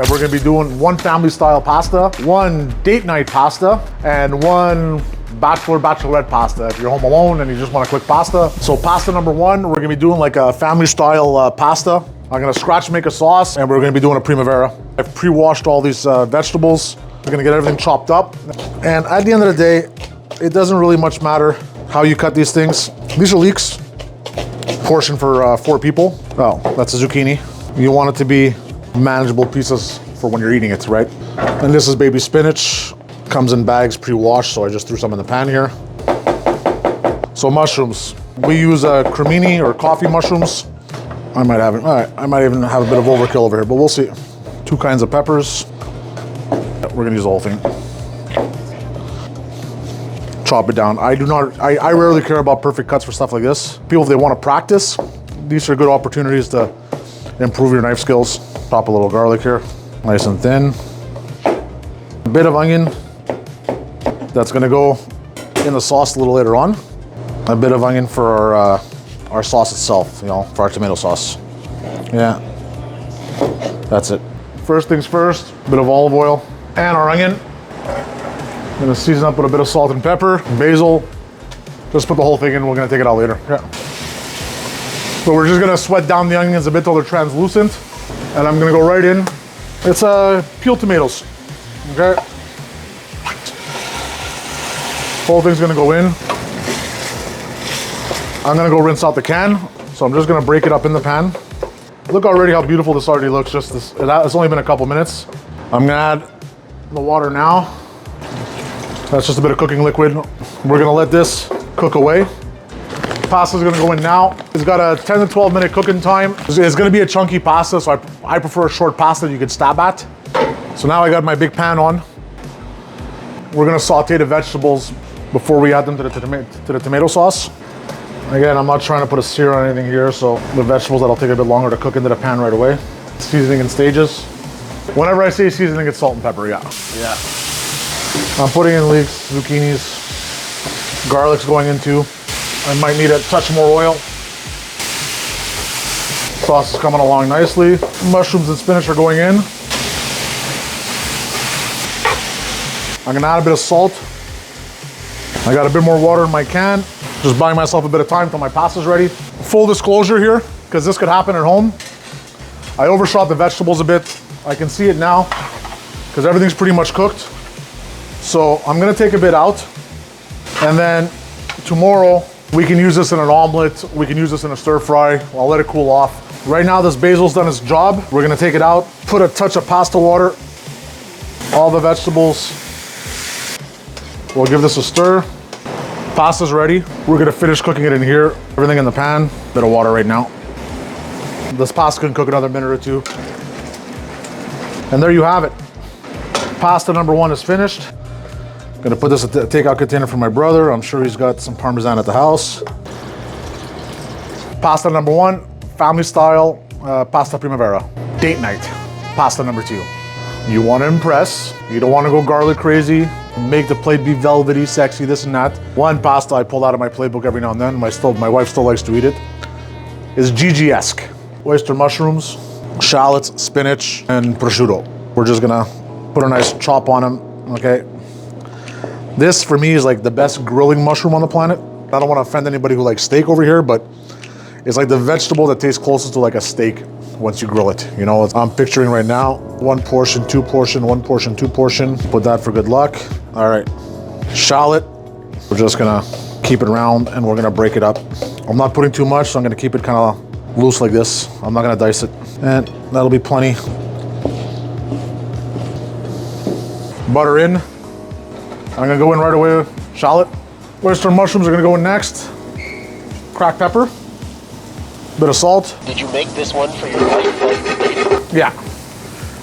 And we're gonna be doing one family style pasta, one date night pasta, and one bachelorette pasta. If you're home alone and you just want a quick pasta. So pasta number one, we're gonna be doing like a family style pasta. I'm gonna scratch make a sauce and we're gonna be doing a Primavera. I've pre-washed all these vegetables. We're gonna get everything chopped up. And at the end of the day, it doesn't really much matter how you cut these things. These are leeks, portion for 4 people. Oh, that's a zucchini. You want it to be manageable pieces for when you're eating it, right? And this is baby spinach. Comes in bags pre-washed, so I just threw some in the pan here. So mushrooms. We use cremini or coffee mushrooms. I might have it. All right, I might even have a bit of overkill over here, but we'll see. 2 kinds of peppers. We're gonna use the whole thing. Chop it down. I rarely care about perfect cuts for stuff like this. People, if they want to practice, these are good opportunities to improve your knife skills. Chop a little garlic here, nice and thin. A bit of onion. That's gonna go in the sauce a little later on. A bit of onion for our sauce itself, you know, for our tomato sauce. Yeah, that's it. First things first, a bit of olive oil and our onion. I'm gonna season up with a bit of salt and pepper, basil. Just put the whole thing in, we're gonna take it out later. Yeah. So we're just gonna sweat down the onions a bit till they're translucent. And I'm gonna go right in. It's peeled tomatoes, okay? Whole thing's gonna go in. I'm gonna go rinse out the can. So I'm just gonna break it up in the pan. Look already how beautiful this already looks. Just this, it's only been a couple minutes. I'm gonna add the water now. That's just a bit of cooking liquid. We're gonna let this cook away. Pasta's gonna go in now. It's got a 10 to 12 minute cooking time. It's gonna be a chunky pasta, so I prefer a short pasta you can stab at. So now I got my big pan on. We're gonna saute the vegetables before we add them to the tomato sauce. Again, I'm not trying to put a sear on anything here, so the vegetables, that'll take a bit longer to cook into the pan right away. Seasoning in stages. Whenever I say seasoning, it's salt and pepper, yeah. Yeah. I'm putting in leeks, zucchinis, garlic's going in too. I might need a touch more oil. Sauce is coming along nicely. Mushrooms and spinach are going in. I'm gonna add a bit of salt. I got a bit more water in my can. Just buying myself a bit of time till my pasta's ready. Full disclosure here, because this could happen at home. I overshot the vegetables a bit. I can see it now, because everything's pretty much cooked. So I'm gonna take a bit out, and then tomorrow we can use this in an omelet, we can use this in a stir fry. I'll let it cool off. Right now this basil's done its job. We're gonna take it out, put a touch of pasta water, all the vegetables. We'll give this a stir. Pasta's ready. We're gonna finish cooking it in here. Everything in the pan, bit of water right now. This pasta can cook another minute or 2. And there you have it. Pasta number 1 is finished. Gonna put this in a takeout container for my brother. I'm sure he's got some Parmesan at the house. Pasta number 1, family style pasta Primavera. Date night, pasta number 2. You wanna impress, you don't wanna go garlic crazy, make the plate be velvety, sexy, this and that. One pasta I pull out of my playbook every now and then, my wife still likes to eat it, is Gigi-esque. Oyster mushrooms, shallots, spinach, and prosciutto. We're just gonna put a nice chop on them, okay? This for me is like the best grilling mushroom on the planet. I don't want to offend anybody who likes steak over here, but it's like the vegetable that tastes closest to like a steak once you grill it. You know, I'm picturing right now, 1 portion, 2 portion, 1 portion, 2 portion. Put that for good luck. All right, shallot. We're just gonna keep it round and we're gonna break it up. I'm not putting too much, so I'm gonna keep it kind of loose like this. I'm not gonna dice it. And that'll be plenty. Butter in. I'm gonna go in right away with shallot. Oyster mushrooms are gonna go in next. Cracked pepper. Bit of salt. Did you make this one for your wife? Yeah. I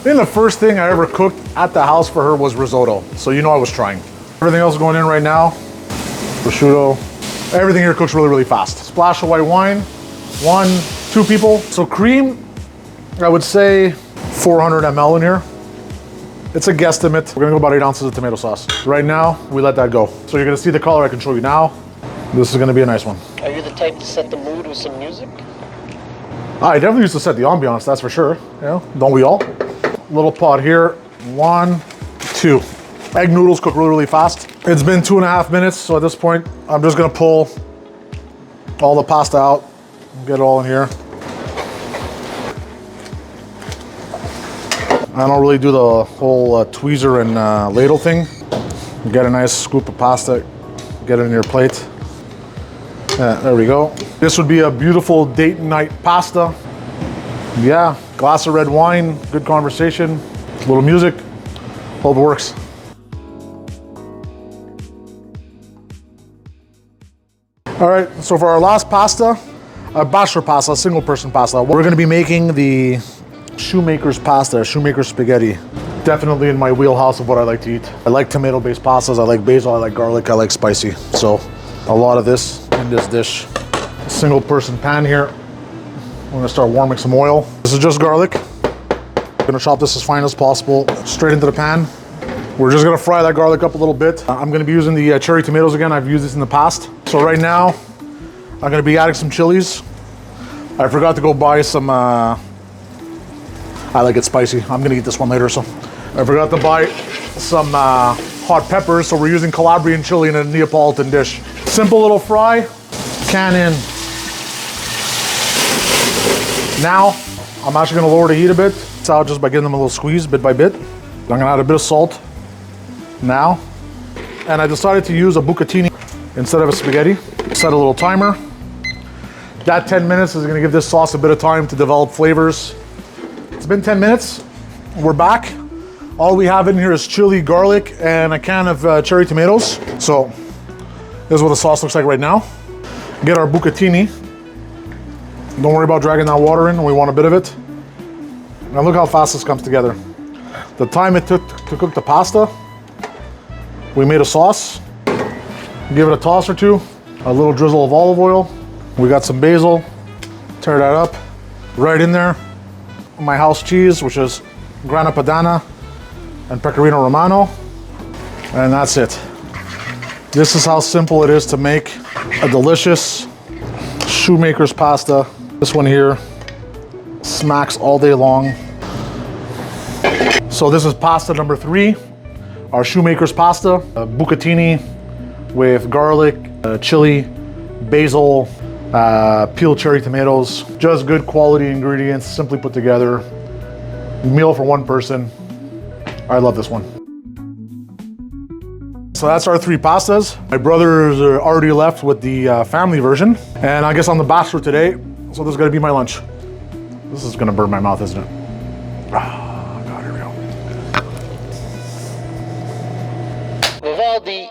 think the first thing I ever cooked at the house for her was risotto. So you know I was trying. Everything else going in right now. Prosciutto. Everything here cooks really, really fast. Splash of white wine. 1, 2 people. So cream, I would say 400 ml in here. It's a guesstimate. We're gonna go about 8 ounces of tomato sauce. Right now, we let that go. So you're gonna see the color I can show you now. This is gonna be a nice one. Are you the type to set the mood with some music? I definitely used to set the ambiance, that's for sure. You know, don't we all? little pot here. 1, 2. Egg noodles cook really, really fast. It's been 2.5 minutes, so at this point, I'm just gonna pull all the pasta out, get it all in here. I don't really do the whole tweezer and ladle thing. Get a nice scoop of pasta, get it in your plate. There we go. This would be a beautiful date night pasta. Yeah, glass of red wine, good conversation, little music, hope it works. All right, so for our last pasta, a bachelor pasta, a single person pasta, we're gonna be making the Shoemaker's pasta, Shoemaker's spaghetti. Definitely in my wheelhouse of what I like to eat. I like tomato-based pastas, I like basil, I like garlic, I like spicy. So a lot of this in this dish. A single person pan here. I'm gonna start warming some oil. This is just garlic. I'm gonna chop this as fine as possible, straight into the pan. We're just gonna fry that garlic up a little bit. I'm gonna be using the cherry tomatoes again. I've used this in the past. So right now, I'm gonna be adding some chilies. I forgot to go buy some, I like it spicy. I'm gonna eat this one later, so. I forgot to buy some hot peppers, so we're using Calabrian chili in a Neapolitan dish. Simple little fry, can in. Now, I'm actually gonna lower the heat a bit. So just by giving them a little squeeze, bit by bit. I'm gonna add a bit of salt now. And I decided to use a bucatini instead of a spaghetti. Set a little timer. That 10 minutes is gonna give this sauce a bit of time to develop flavors. It's been 10 minutes, we're back. All we have in here is chili, garlic, and a can of cherry tomatoes. So this is what the sauce looks like right now. Get our bucatini. Don't worry about dragging that water in, we want a bit of it. Now look how fast this comes together. The time it took to cook the pasta, we made a sauce. Give it a toss or two, a little drizzle of olive oil. We got some basil, tear that up, right in there. My house cheese, which is grana padano and pecorino romano, and that's it. This is how simple it is to make a delicious Shoemaker's pasta. This one here smacks all day long. So this is pasta number 3, our Shoemaker's pasta, a bucatini with garlic, chili, basil, peeled cherry tomatoes, just good quality ingredients, simply put together. Meal for one person. I love this one. So that's our 3 pastas. My brothers are already left with the family version. And I guess I'm the bachelor today, so this is gonna be my lunch. This is gonna burn my mouth, isn't it? Ah, God, here we go. Vivaldi.